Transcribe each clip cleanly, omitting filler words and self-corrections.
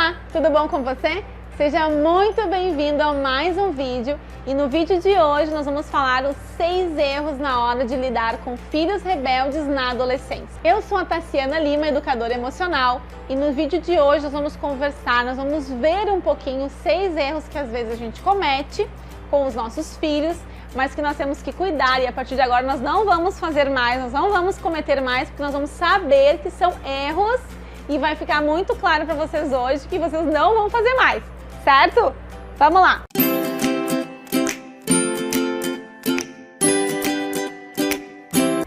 Olá, tudo bom com você? Seja muito bem-vindo a mais um vídeo e no vídeo de hoje nós vamos falar os 6 erros na hora de lidar com filhos rebeldes na adolescência. Eu sou a Tassiana Lima, educadora emocional, e no vídeo de hoje nós vamos conversar, nós vamos ver um pouquinho os 6 erros que às vezes a gente comete com os nossos filhos, mas que nós temos que cuidar e a partir de agora nós não vamos fazer mais, nós não vamos cometer mais, porque nós vamos saber que são erros e vai ficar muito claro para vocês hoje que vocês não vão fazer mais, certo? Vamos lá!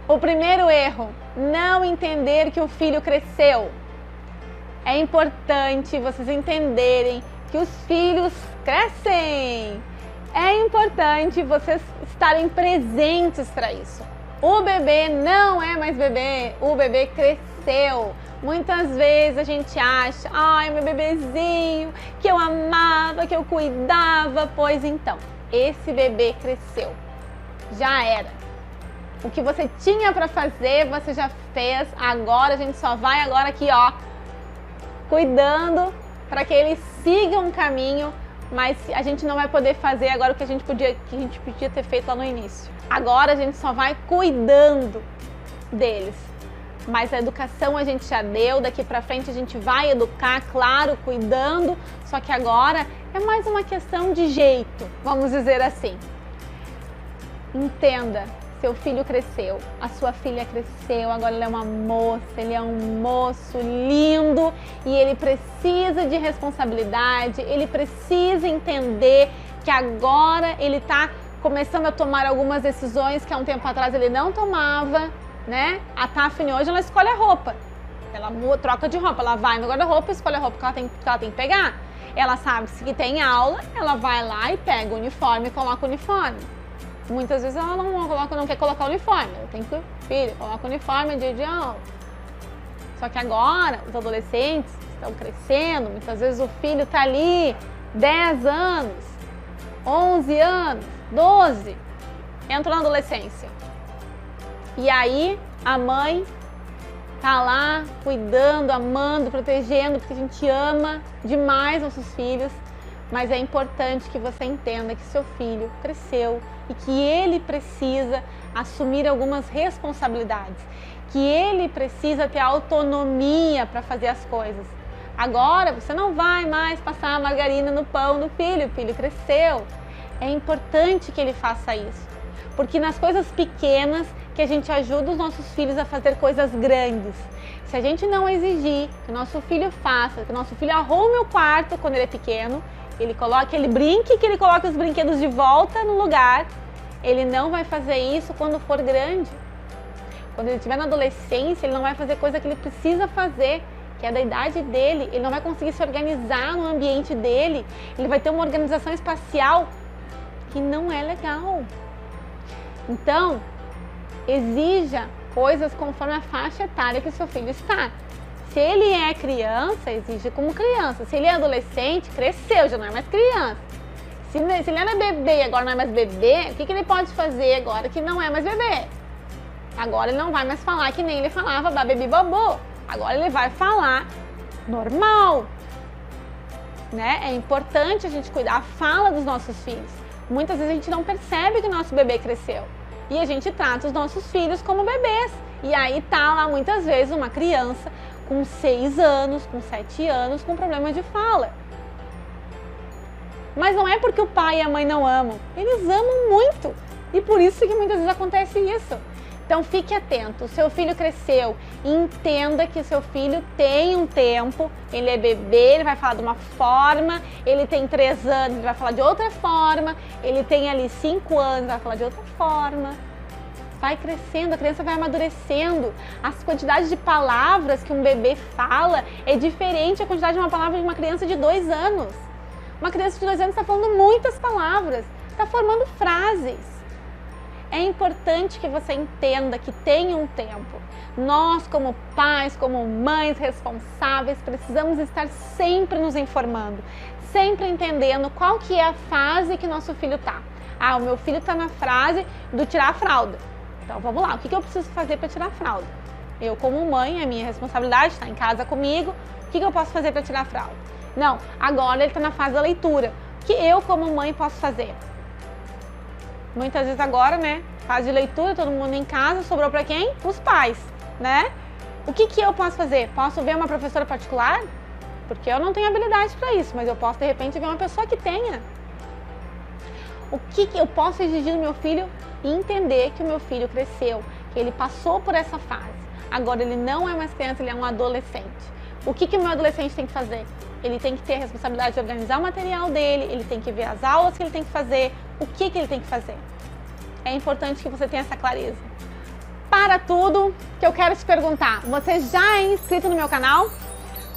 O primeiro erro, não entender que o filho cresceu. É importante vocês entenderem que os filhos crescem. É importante vocês estarem presentes para isso. O bebê não é mais bebê, o bebê cresceu. Muitas vezes a gente acha, ai, meu bebezinho, que eu amava, que eu cuidava. Pois então, esse bebê cresceu. Já era. O que você tinha para fazer, você já fez. Agora a gente só vai agora aqui, ó, cuidando para que ele siga um caminho, mas a gente não vai poder fazer agora o que a gente podia ter feito lá no início. Agora a gente só vai cuidando deles. Mas a educação a gente já deu, daqui pra frente a gente vai educar, claro, cuidando, só que agora é mais uma questão de jeito, vamos dizer assim. Entenda, seu filho cresceu, a sua filha cresceu, agora ele é uma moça, ele é um moço lindo e ele precisa de responsabilidade, ele precisa entender que agora ele tá começando a tomar algumas decisões que há um tempo atrás ele não tomava, né? A Taffine hoje ela escolhe a roupa, ela troca de roupa, ela vai no guarda-roupa, escolhe a roupa que ela tem que pegar. Ela sabe que se tem aula, ela vai lá e pega o uniforme e coloca o uniforme. Muitas vezes ela não quer colocar o uniforme, ela tem que, filho, coloca o uniforme dia de aula. Só que agora os adolescentes estão crescendo, muitas vezes o filho tá ali 10 anos, 11 anos, 12, entra na adolescência. E aí a mãe tá lá cuidando, amando, protegendo, porque a gente ama demais nossos filhos, mas é importante que você entenda que seu filho cresceu e que ele precisa assumir algumas responsabilidades, que ele precisa ter autonomia para fazer as coisas. Agora você não vai mais passar a margarina no pão do filho, o filho cresceu. É importante que ele faça isso, porque nas coisas pequenas que a gente ajuda os nossos filhos a fazer coisas grandes. Se a gente não exigir que o nosso filho faça, que o nosso filho arrume o quarto quando ele é pequeno, ele brinque, que ele coloque os brinquedos de volta no lugar, ele não vai fazer isso quando for grande. Quando ele estiver na adolescência, ele não vai fazer coisa que ele precisa fazer, que é da idade dele, ele não vai conseguir se organizar no ambiente dele, ele vai ter uma organização espacial que não é legal. Então, exija coisas conforme a faixa etária que seu filho está. Se ele é criança, exige como criança. Se ele é adolescente, cresceu, já não é mais criança. Se ele era bebê e agora não é mais bebê, o que ele pode fazer agora que não é mais bebê? Agora ele não vai mais falar que nem ele falava babebi babô. Agora ele vai falar normal, né? É importante a gente cuidar a fala dos nossos filhos. Muitas vezes a gente não percebe que o nosso bebê cresceu. E a gente trata os nossos filhos como bebês. E aí tá lá muitas vezes uma criança com 6 anos, com 7 anos, com problema de fala. Mas não é porque o pai e a mãe não amam. Eles amam muito. E por isso que muitas vezes acontece isso. Então fique atento, o seu filho cresceu, entenda que o seu filho tem um tempo, ele é bebê, ele vai falar de uma forma, ele tem 3 anos, ele vai falar de outra forma, ele tem ali 5 anos, vai falar de outra forma. Vai crescendo, a criança vai amadurecendo, as quantidades de palavras que um bebê fala é diferente da quantidade de uma palavra de uma criança de 2 anos. Uma criança de 2 anos está falando muitas palavras, está formando frases. É importante que você entenda que tem um tempo. Nós, como pais, como mães responsáveis, precisamos estar sempre nos informando, sempre entendendo qual que é a fase que nosso filho está. Ah, o meu filho está na fase do tirar a fralda. Então vamos lá, o que eu preciso fazer para tirar a fralda? Eu, como mãe, é minha responsabilidade, está em casa comigo, o que eu posso fazer para tirar a fralda? Não, agora ele está na fase da leitura. O que eu, como mãe, posso fazer? Muitas vezes agora, né, fase de leitura, todo mundo em casa, sobrou para quem? Os pais, né? O que eu posso fazer? Posso ver uma professora particular? Porque eu não tenho habilidade para isso, mas eu posso, de repente, ver uma pessoa que tenha. O que eu posso exigir do meu filho? E entender que o meu filho cresceu, que ele passou por essa fase. Agora ele não é mais criança, ele é um adolescente. O que o meu adolescente tem que fazer? Ele tem que ter a responsabilidade de organizar o material dele, ele tem que ver as aulas que ele tem que fazer, o que ele tem que fazer. É importante que você tenha essa clareza. Para tudo, que eu quero te perguntar, você já é inscrito no meu canal?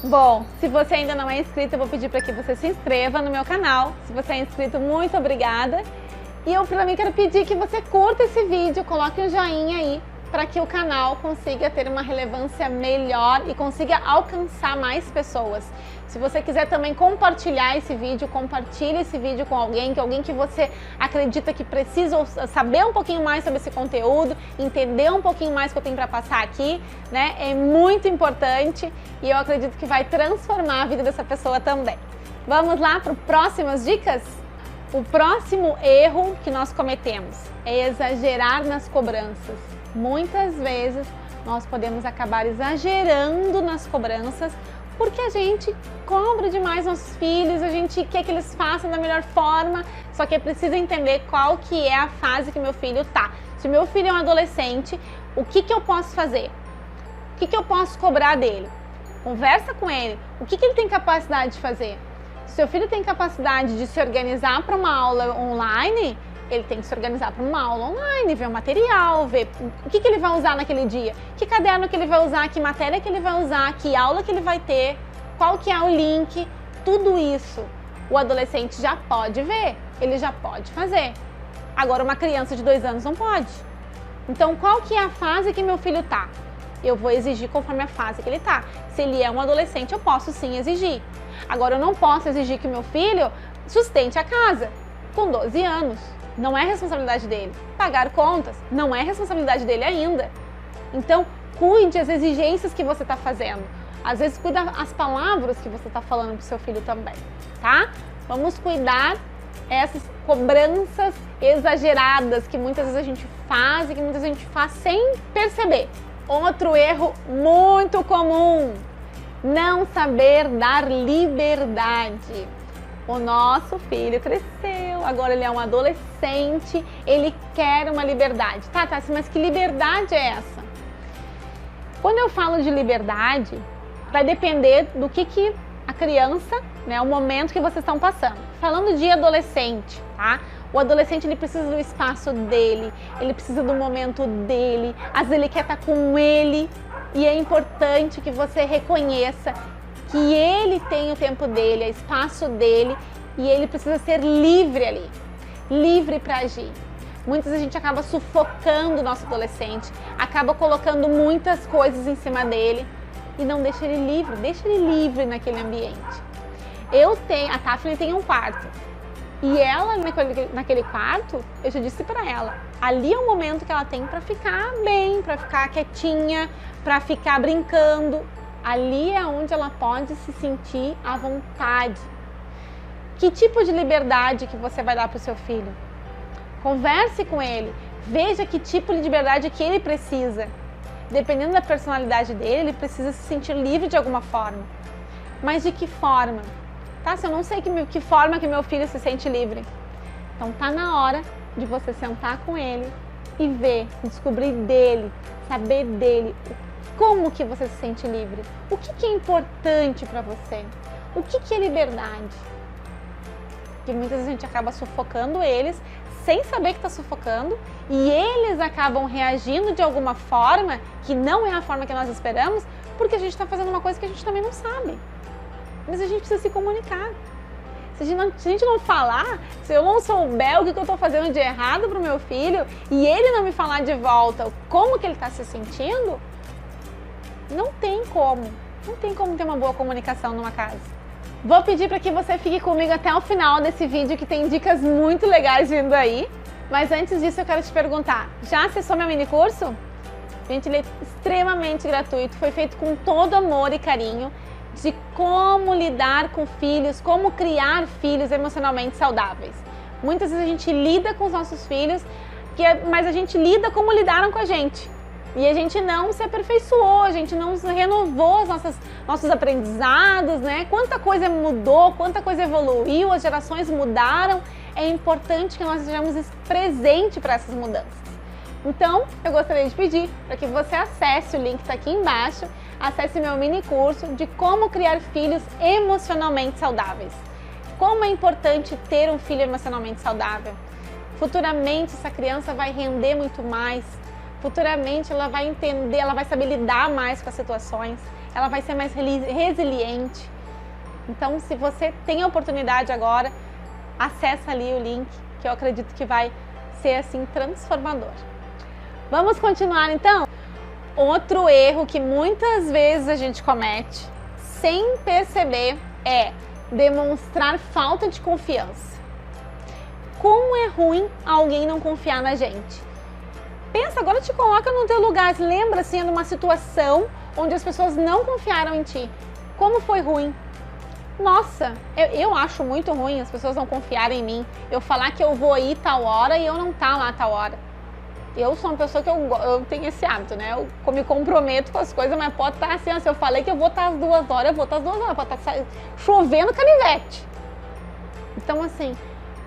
Bom, se você ainda não é inscrito, eu vou pedir para que você se inscreva no meu canal. Se você é inscrito, muito obrigada. E eu também quero pedir que você curta esse vídeo, coloque um joinha aí, para que o canal consiga ter uma relevância melhor e consiga alcançar mais pessoas. Se você quiser também compartilhar esse vídeo, compartilhe esse vídeo com alguém que você acredita que precisa saber um pouquinho mais sobre esse conteúdo, entender um pouquinho mais o que eu tenho para passar aqui, né? É muito importante e eu acredito que vai transformar a vida dessa pessoa também. Vamos lá para as próximas dicas? O próximo erro que nós cometemos é exagerar nas cobranças. Muitas vezes nós podemos acabar exagerando nas cobranças porque a gente cobra demais nossos filhos, a gente quer que eles façam da melhor forma, só que é preciso entender qual que é a fase que meu filho tá. Se meu filho é um adolescente, o que eu posso fazer? O que eu posso cobrar dele? Conversa com ele, o que ele tem capacidade de fazer? Se seu filho tem capacidade de se organizar para uma aula online, ele tem que se organizar para uma aula online, ver o material, ver o que ele vai usar naquele dia, que caderno que ele vai usar, que matéria que ele vai usar, que aula que ele vai ter, qual que é o link, tudo isso o adolescente já pode ver, ele já pode fazer. Agora uma criança de 2 anos não pode. Então qual que é a fase que meu filho tá? Eu vou exigir conforme a fase que ele tá. Se ele é um adolescente, eu posso sim exigir. Agora eu não posso exigir que meu filho sustente a casa com 12 anos. Não é responsabilidade dele. Pagar contas não é responsabilidade dele ainda. Então, cuide as exigências que você está fazendo. Às vezes, cuida as palavras que você está falando para o seu filho também, tá? Vamos cuidar essas cobranças exageradas que muitas vezes a gente faz e que muitas vezes a gente faz sem perceber. Outro erro muito comum, não saber dar liberdade. O nosso filho cresceu, agora ele é um adolescente, ele quer uma liberdade. Tá, mas que liberdade é essa? Quando eu falo de liberdade, vai depender do que a criança, né, o momento que vocês estão passando. Falando de adolescente, tá? O adolescente, ele precisa do espaço dele, ele precisa do momento dele, às vezes ele quer estar com ele, e é importante que você reconheça que ele tem o tempo dele, o espaço dele, e ele precisa ser livre ali, livre para agir. Muitas vezes a gente acaba sufocando o nosso adolescente, acaba colocando muitas coisas em cima dele e não deixa ele livre naquele ambiente. A Tafni tem um quarto, e ela naquele quarto, eu já disse para ela, ali é o momento que ela tem para ficar bem, para ficar quietinha, para ficar brincando. Ali é onde ela pode se sentir à vontade. Que tipo de liberdade que você vai dar para o seu filho? Converse com ele, veja que tipo de liberdade que ele precisa. Dependendo da personalidade dele, ele precisa se sentir livre de alguma forma. Mas de que forma? Tá? Se eu não sei que forma que meu filho se sente livre. Então tá na hora de você sentar com ele e ver, descobrir dele, saber dele, como que você se sente livre, o que é importante para você, o que é liberdade. Porque muitas vezes a gente acaba sufocando eles sem saber que está sufocando e eles acabam reagindo de alguma forma que não é a forma que nós esperamos, porque a gente está fazendo uma coisa que a gente também não sabe. Mas a gente precisa se comunicar. Se a gente não falar, se eu não souber o que eu estou fazendo de errado para o meu filho e ele não me falar de volta como que ele está se sentindo, não tem como ter uma boa comunicação numa casa. Vou pedir para que você fique comigo até o final desse vídeo, que tem dicas muito legais vindo aí. Mas antes disso eu quero te perguntar, já acessou meu mini curso? Gente, ele é extremamente gratuito, foi feito com todo amor e carinho, de como lidar com filhos, como criar filhos emocionalmente saudáveis. Muitas vezes a gente lida com os nossos filhos, mas a gente lida como lidaram com a gente. E a gente não se aperfeiçoou, a gente não renovou os nossos aprendizados, né? Quanta coisa mudou, quanta coisa evoluiu, as gerações mudaram. É importante que nós sejamos presentes para essas mudanças. Então, eu gostaria de pedir para que você acesse o link que está aqui embaixo, acesse meu mini curso de como criar filhos emocionalmente saudáveis. Como é importante ter um filho emocionalmente saudável. Futuramente essa criança vai render muito mais, futuramente ela vai entender, ela vai saber lidar mais com as situações, ela vai ser mais resiliente. Então, se você tem a oportunidade agora, acessa ali o link, que eu acredito que vai ser assim transformador. Vamos continuar então? Outro erro que muitas vezes a gente comete, sem perceber, é demonstrar falta de confiança. Como é ruim alguém não confiar na gente. Pensa, agora te coloca no teu lugar, se lembra assim de uma situação onde as pessoas não confiaram em ti. Como foi ruim? Nossa, eu acho muito ruim as pessoas não confiarem em mim. Eu falar que eu vou ir tal hora e eu não tá lá tal hora. Eu sou uma pessoa que eu tenho esse hábito, né? Eu me comprometo com as coisas, mas pode estar assim, se eu falei que eu vou estar às 2 horas, eu vou estar às 2 horas, pode estar chovendo canivete. Então, assim,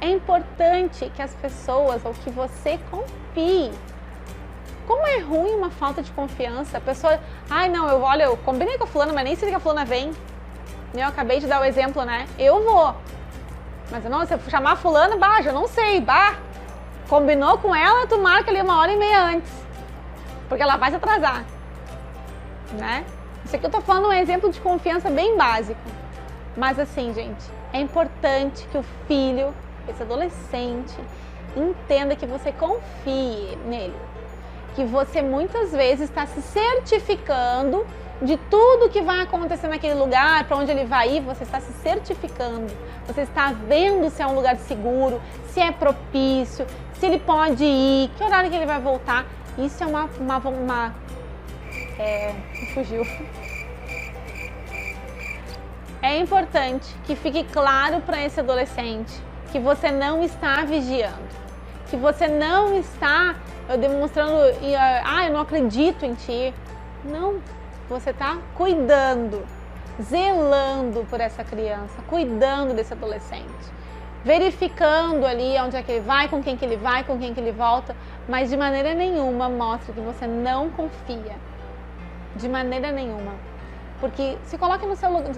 é importante que as pessoas, ou que você confie. Como é ruim uma falta de confiança? A pessoa, eu combinei com a fulana, mas nem sei que a fulana vem. Eu acabei de dar o exemplo, né? Eu vou. Mas não, se eu chamar a fulana, já não sei, combinou com ela, tu marca ali 1h30 antes. Porque ela vai se atrasar. Né? Isso aqui eu tô falando um exemplo de confiança bem básico. Mas assim, gente, é importante que o filho, esse adolescente, entenda que você confie nele. Que você muitas vezes está se certificando de tudo que vai acontecer naquele lugar, para onde ele vai ir, você está se certificando. Você está vendo se é um lugar seguro, se é propício, se ele pode ir, que horário que ele vai voltar. Isso é fugiu. É importante que fique claro para esse adolescente que você não está vigiando, que você não está demonstrando, eu não acredito em ti. Não, você está cuidando, zelando por essa criança, cuidando desse adolescente, verificando ali onde é que ele vai, com quem que ele vai, com quem que ele volta, mas de maneira nenhuma mostre que você não confia, de maneira nenhuma, porque se coloque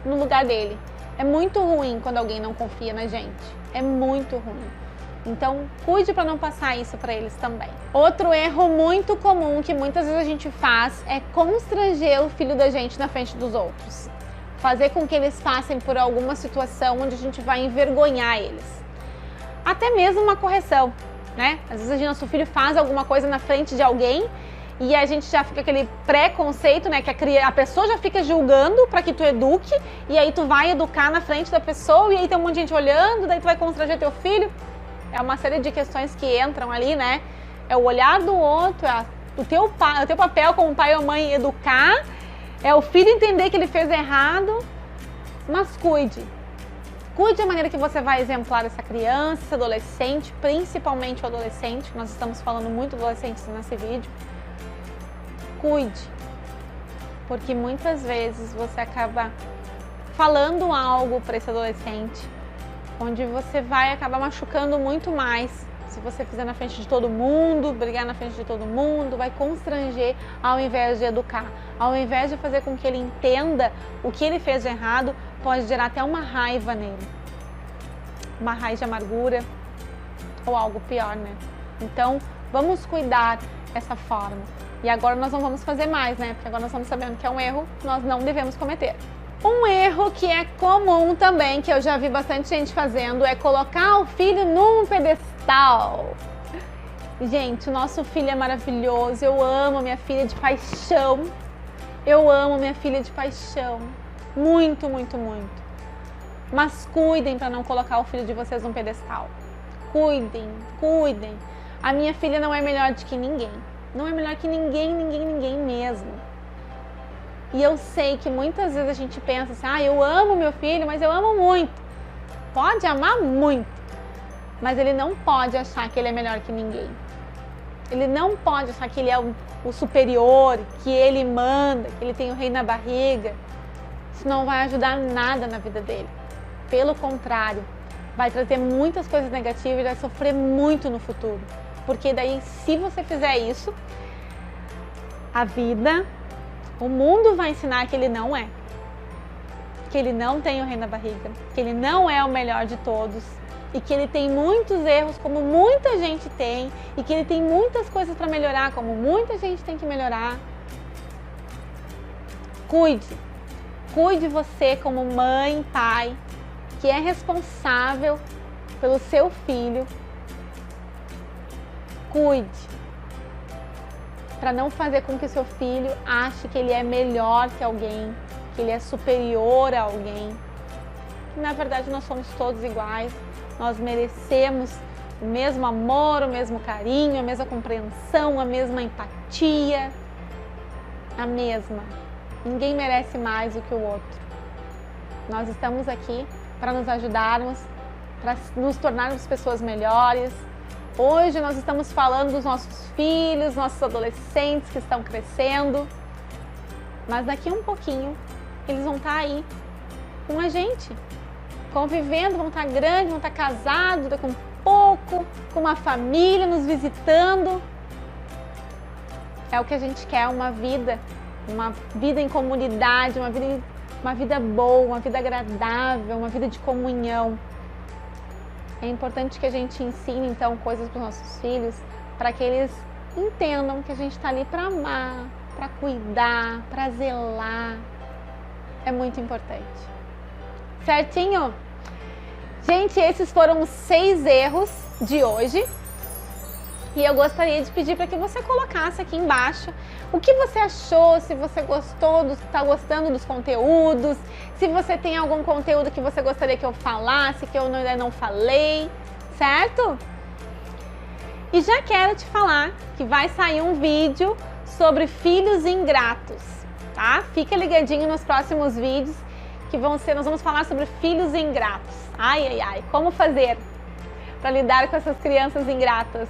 no lugar dele. É muito ruim quando alguém não confia na gente, é muito ruim. Então, cuide para não passar isso para eles também. Outro erro muito comum que muitas vezes a gente faz é constranger o filho da gente na frente dos outros. Fazer com que eles passem por alguma situação onde a gente vai envergonhar eles. Até mesmo uma correção, né? Às vezes nosso filho faz alguma coisa na frente de alguém e a gente já fica aquele preconceito, né? Que a pessoa já fica julgando para que tu eduque e aí tu vai educar na frente da pessoa e aí tem um monte de gente olhando, daí tu vai constranger teu filho. É uma série de questões que entram ali, né? É o olhar do outro, é o teu papel como pai ou mãe educar, é o filho entender que ele fez errado, mas cuide. Cuide da maneira que você vai exemplar essa criança, esse adolescente, principalmente o adolescente, nós estamos falando muito de adolescentes nesse vídeo. Cuide, porque muitas vezes você acaba falando algo para esse adolescente, onde você vai acabar machucando muito mais. Se você fizer na frente de todo mundo, brigar na frente de todo mundo, vai constranger ao invés de educar. Ao invés de fazer com que ele entenda o que ele fez de errado, pode gerar até uma raiva nele. Uma raiva de amargura ou algo pior, né? Então, vamos cuidar dessa forma. E agora nós não vamos fazer mais, né? Porque agora nós estamos sabendo que é um erro que nós não devemos cometer. Um erro que é comum também, que eu já vi bastante gente fazendo, é colocar o filho num pedestal. Gente, o nosso filho é maravilhoso, eu amo minha filha de paixão. Eu amo minha filha de paixão. Muito, muito, muito. Mas cuidem para não colocar o filho de vocês num pedestal. Cuidem, cuidem. A minha filha não é melhor do que ninguém. Não é melhor que ninguém, ninguém, ninguém mesmo. E eu sei que muitas vezes a gente pensa assim, ah, eu amo meu filho, mas eu amo muito. Pode amar muito, mas ele não pode achar que ele é melhor que ninguém. Ele não pode achar que ele é o superior, que ele manda, que ele tem o rei na barriga. Isso não vai ajudar nada na vida dele. Pelo contrário, vai trazer muitas coisas negativas e vai sofrer muito no futuro. Porque daí, se você fizer isso, a vida, o mundo vai ensinar que ele não é. Que ele não tem o rei na barriga, que ele não é o melhor de todos e que ele tem muitos erros, como muita gente tem, e que ele tem muitas coisas para melhorar, como muita gente tem que melhorar. Cuide você como mãe, pai, que é responsável pelo seu filho. Cuide para não fazer com que o seu filho ache que ele é melhor que alguém, que ele é superior a alguém. Na verdade, nós somos todos iguais, nós merecemos o mesmo amor, o mesmo carinho, a mesma compreensão, a mesma empatia, a mesma. Ninguém merece mais do que o outro. Nós estamos aqui para nos ajudarmos, para nos tornarmos pessoas melhores. Hoje nós estamos falando dos nossos filhos, nossos adolescentes que estão crescendo, mas daqui um pouquinho eles vão estar aí com a gente, convivendo, vão estar grandes, vão estar casados daqui um pouco, com uma família nos visitando. É o que a gente quer, uma vida em comunidade, uma vida boa, uma vida agradável, uma vida de comunhão. É importante que a gente ensine, então, coisas para os nossos filhos, para que eles entendam que a gente está ali para amar, para cuidar, para zelar. É muito importante. Certinho? Gente, esses foram os 6 erros de hoje. E eu gostaria de pedir para que você colocasse aqui embaixo o que você achou, se você gostou, está gostando dos conteúdos, se você tem algum conteúdo que você gostaria que eu falasse, que eu ainda não falei, certo? E já quero te falar que vai sair um vídeo sobre filhos ingratos, tá? Fica ligadinho nos próximos vídeos que nós vamos falar sobre filhos ingratos. Ai, ai, ai, como fazer para lidar com essas crianças ingratas?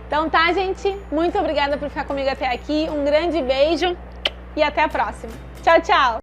Então tá, gente? Muito obrigada por ficar comigo até aqui. Um grande beijo e até a próxima. Tchau, tchau!